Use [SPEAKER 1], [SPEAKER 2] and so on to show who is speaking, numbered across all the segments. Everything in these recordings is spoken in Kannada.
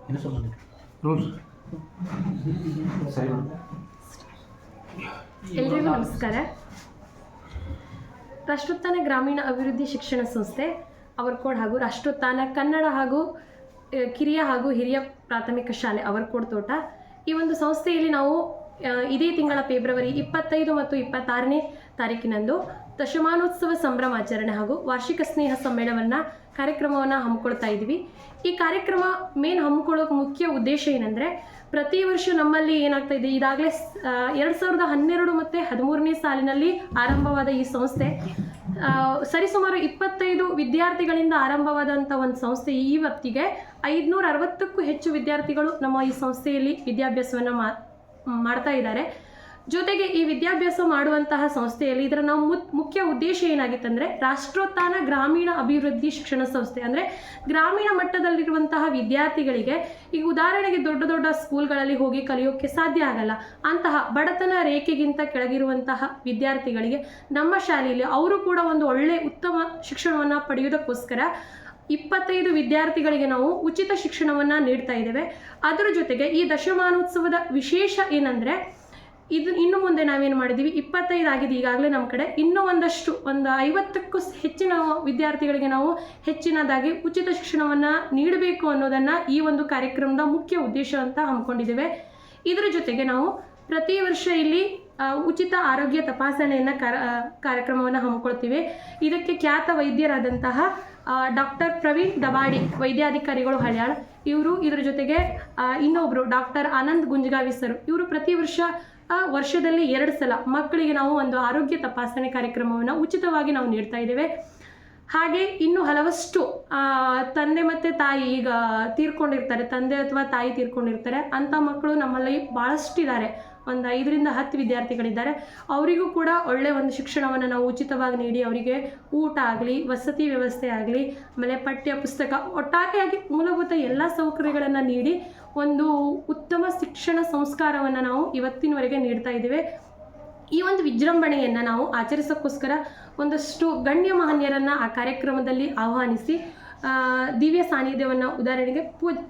[SPEAKER 1] ಎಲ್ರಿಗೂ ನಮಸ್ಕಾರ. ರಾಷ್ಟ್ರೋತ್ಥಾನ ಗ್ರಾಮೀಣ ಅಭಿವೃದ್ಧಿ ಶಿಕ್ಷಣ ಸಂಸ್ಥೆ ಅವರ್ಕೋಡ್ ಹಾಗೂ ರಾಷ್ಟ್ರೋತ್ಥಾನ ಕನ್ನಡ ಹಾಗೂ ಕಿರಿಯ ಹಾಗೂ ಹಿರಿಯ ಪ್ರಾಥಮಿಕ ಶಾಲೆ ಅವರ್ಕೋಡ್ ತೋಟ, ಈ ಒಂದು ಸಂಸ್ಥೆಯಲ್ಲಿ ನಾವು ಇದೇ ತಿಂಗಳ ಫೆಬ್ರವರಿ 25 ಮತ್ತು 26ನೇ ತಾರೀಕಿನಂದು ದಶಮಾನೋತ್ಸವ ಸಂಭ್ರಮಾಚರಣೆ ಹಾಗೂ ವಾರ್ಷಿಕ ಸ್ನೇಹ ಸಮ್ಮೇಳನ ಕಾರ್ಯಕ್ರಮವನ್ನು ಹಮ್ಮಿಕೊಳ್ತಾ ಇದ್ದೀವಿ. ಈ ಕಾರ್ಯಕ್ರಮ ಮೇನ್ ಹಮ್ಮಿಕೊಳ್ಳೋಕೆ ಮುಖ್ಯ ಉದ್ದೇಶ ಏನಂದರೆ, ಪ್ರತಿ ವರ್ಷ ನಮ್ಮಲ್ಲಿ ಏನಾಗ್ತಾ ಇದೆ, ಇದಾಗಲೇ 2012 ಮತ್ತು 2013ನೇ ಸಾಲಿನಲ್ಲಿ ಆರಂಭವಾದ ಈ ಸಂಸ್ಥೆ ಸರಿಸುಮಾರು 25 ವಿದ್ಯಾರ್ಥಿಗಳಿಂದ ಆರಂಭವಾದಂಥ ಒಂದು ಸಂಸ್ಥೆ ಇವತ್ತಿಗೆ 560ಕ್ಕೂ ಹೆಚ್ಚು ವಿದ್ಯಾರ್ಥಿಗಳು ನಮ್ಮ ಈ ಸಂಸ್ಥೆಯಲ್ಲಿ ವಿದ್ಯಾಭ್ಯಾಸವನ್ನು ಮಾಡ್ತಾ ಇದ್ದಾರೆ. ಜೊತೆಗೆ ಈ ವಿದ್ಯಾಭ್ಯಾಸ ಮಾಡುವಂತಹ ಸಂಸ್ಥೆಯಲ್ಲಿ ಇದರ ನಾವು ಮುಖ್ಯ ಉದ್ದೇಶ ಏನಾಗಿತ್ತಂದರೆ, ರಾಷ್ಟ್ರೋತ್ಥಾನ ಗ್ರಾಮೀಣ ಅಭಿವೃದ್ಧಿ ಶಿಕ್ಷಣ ಸಂಸ್ಥೆ ಅಂದರೆ ಗ್ರಾಮೀಣ ಮಟ್ಟದಲ್ಲಿರುವಂತಹ ವಿದ್ಯಾರ್ಥಿಗಳಿಗೆ, ಈಗ ಉದಾಹರಣೆಗೆ ದೊಡ್ಡ ದೊಡ್ಡ ಸ್ಕೂಲ್ಗಳಲ್ಲಿ ಹೋಗಿ ಕಲಿಯೋಕ್ಕೆ ಸಾಧ್ಯ ಆಗಲ್ಲ, ಅಂತಹ ಬಡತನ ರೇಖೆಗಿಂತ ಕೆಳಗಿರುವಂತಹ ವಿದ್ಯಾರ್ಥಿಗಳಿಗೆ ನಮ್ಮ ಶಾಲೆಯಲ್ಲಿ ಅವರು ಕೂಡ ಒಂದು ಒಳ್ಳೆಯ ಉತ್ತಮ ಶಿಕ್ಷಣವನ್ನು ಪಡೆಯುವುದಕ್ಕೋಸ್ಕರ 25 ವಿದ್ಯಾರ್ಥಿಗಳಿಗೆ ನಾವು ಉಚಿತ ಶಿಕ್ಷಣವನ್ನು ನೀಡ್ತಾ ಇದ್ದೇವೆ. ಅದರ ಜೊತೆಗೆ ಈ ದಶಮಾನೋತ್ಸವದ ವಿಶೇಷ ಏನಂದರೆ, ಇದು ಇನ್ನು ಮುಂದೆ ನಾವೇನು ಮಾಡಿದ್ದೀವಿ, 25 ಆಗಿದೆ ಈಗಾಗಲೇ ನಮ್ಮ ಕಡೆ, ಇನ್ನೂ ಒಂದು 50ಕ್ಕೂ ಹೆಚ್ಚಿನ ವಿದ್ಯಾರ್ಥಿಗಳಿಗೆ ನಾವು ಹೆಚ್ಚಿನದಾಗಿ ಉಚಿತ ಶಿಕ್ಷಣವನ್ನು ನೀಡಬೇಕು ಅನ್ನೋದನ್ನು ಈ ಒಂದು ಕಾರ್ಯಕ್ರಮದ ಮುಖ್ಯ ಉದ್ದೇಶ ಅಂತ ಹಮ್ಮಿಕೊಂಡಿದ್ದೇವೆ. ಇದರ ಜೊತೆಗೆ ನಾವು ಪ್ರತಿ ವರ್ಷ ಇಲ್ಲಿ ಉಚಿತ ಆರೋಗ್ಯ ತಪಾಸಣೆಯನ್ನು ಕಾರ್ಯಕ್ರಮವನ್ನು ಹಮ್ಮಿಕೊಳ್ತೀವಿ. ಇದಕ್ಕೆ ಖ್ಯಾತ ವೈದ್ಯರಾದಂತಹ ಡಾಕ್ಟರ್ ಪ್ರವೀಣ್ ದಬಾಡಿ ವೈದ್ಯಾಧಿಕಾರಿಗಳು ಹಳ್ಯಾಳ ಇವರು, ಇದರ ಜೊತೆಗೆ ಇನ್ನೊಬ್ಬರು ಡಾಕ್ಟರ್ ಆನಂದ್ ಗುಂಜಗಾವಿ ಸರ್, ಇವರು ಪ್ರತಿ ವರ್ಷದಲ್ಲಿ 2 ಸಲ ಮಕ್ಕಳಿಗೆ ನಾವು ಒಂದು ಆರೋಗ್ಯ ತಪಾಸಣೆ ಕಾರ್ಯಕ್ರಮವನ್ನು ಉಚಿತವಾಗಿ ನಾವು ನೀಡ್ತಾ ಇದ್ದೇವೆ. ಹಾಗೆ ಇನ್ನು ಹಲವಷ್ಟು ತಂದೆ ಮತ್ತು ತಾಯಿ ಈಗ ತೀರ್ಕೊಂಡಿರ್ತಾರೆ, ತಂದೆ ಅಥವಾ ತಾಯಿ ತೀರ್ಕೊಂಡಿರ್ತಾರೆ, ಅಂಥ ಮಕ್ಕಳು ನಮ್ಮಲ್ಲಿ ಭಾಳಷ್ಟು ಇದ್ದಾರೆ. ಒಂದು 5ರಿಂದ 10 ವಿದ್ಯಾರ್ಥಿಗಳಿದ್ದಾರೆ. ಅವರಿಗೂ ಕೂಡ ಒಳ್ಳೆಯ ಒಂದು ಶಿಕ್ಷಣವನ್ನು ನಾವು ಉಚಿತವಾಗಿ ನೀಡಿ ಅವರಿಗೆ ಊಟ ಆಗಲಿ, ವಸತಿ ವ್ಯವಸ್ಥೆ ಆಗಲಿ, ಆಮೇಲೆ ಪಠ್ಯ ಪುಸ್ತಕ, ಒಟ್ಟಾರೆಯಾಗಿ ಮೂಲಭೂತ ಎಲ್ಲ ಸೌಕರ್ಯಗಳನ್ನು ನೀಡಿ ಒಂದು ಉತ್ತಮ ಶಿಕ್ಷಣ ಸಂಸ್ಕಾರವನ್ನು ನಾವು ಇವತ್ತಿನವರೆಗೆ ನೀಡ್ತಾ ಇದ್ದೇವೆ. ಈ ಒಂದು ವಿಜೃಂಭಣೆಯನ್ನು ನಾವು ಆಚರಿಸೋಕ್ಕೋಸ್ಕರ ಒಂದಷ್ಟು ಗಣ್ಯಮಾನ್ಯರನ್ನು ಆ ಕಾರ್ಯಕ್ರಮದಲ್ಲಿ ಆಹ್ವಾನಿಸಿ ದಿವ್ಯ ಸಾನ್ನಿಧ್ಯವನ್ನು, ಉದಾಹರಣೆಗೆ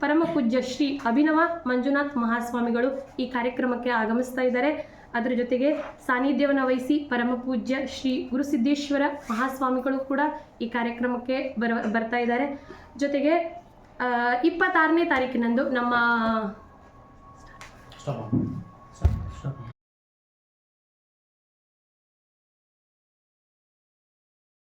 [SPEAKER 1] ಪರಮ ಪೂಜ್ಯ ಶ್ರೀ ಅಭಿನವ ಮಂಜುನಾಥ್ ಮಹಾಸ್ವಾಮಿಗಳು ಈ ಕಾರ್ಯಕ್ರಮಕ್ಕೆ ಆಗಮಿಸ್ತಾ ಇದ್ದಾರೆ. ಅದರ ಜೊತೆಗೆ ಸಾನ್ನಿಧ್ಯವನ್ನು ವಹಿಸಿ ಪರಮ ಪೂಜ್ಯ ಶ್ರೀ ಗುರುಸಿದ್ದೇಶ್ವರ ಮಹಾಸ್ವಾಮಿಗಳು ಕೂಡ ಈ ಕಾರ್ಯಕ್ರಮಕ್ಕೆ ಬರ್ತಾ ಇದ್ದಾರೆ. ಜೊತೆಗೆ 26ನೇ ತಾರೀಕಿನಂದು ನಮ್ಮ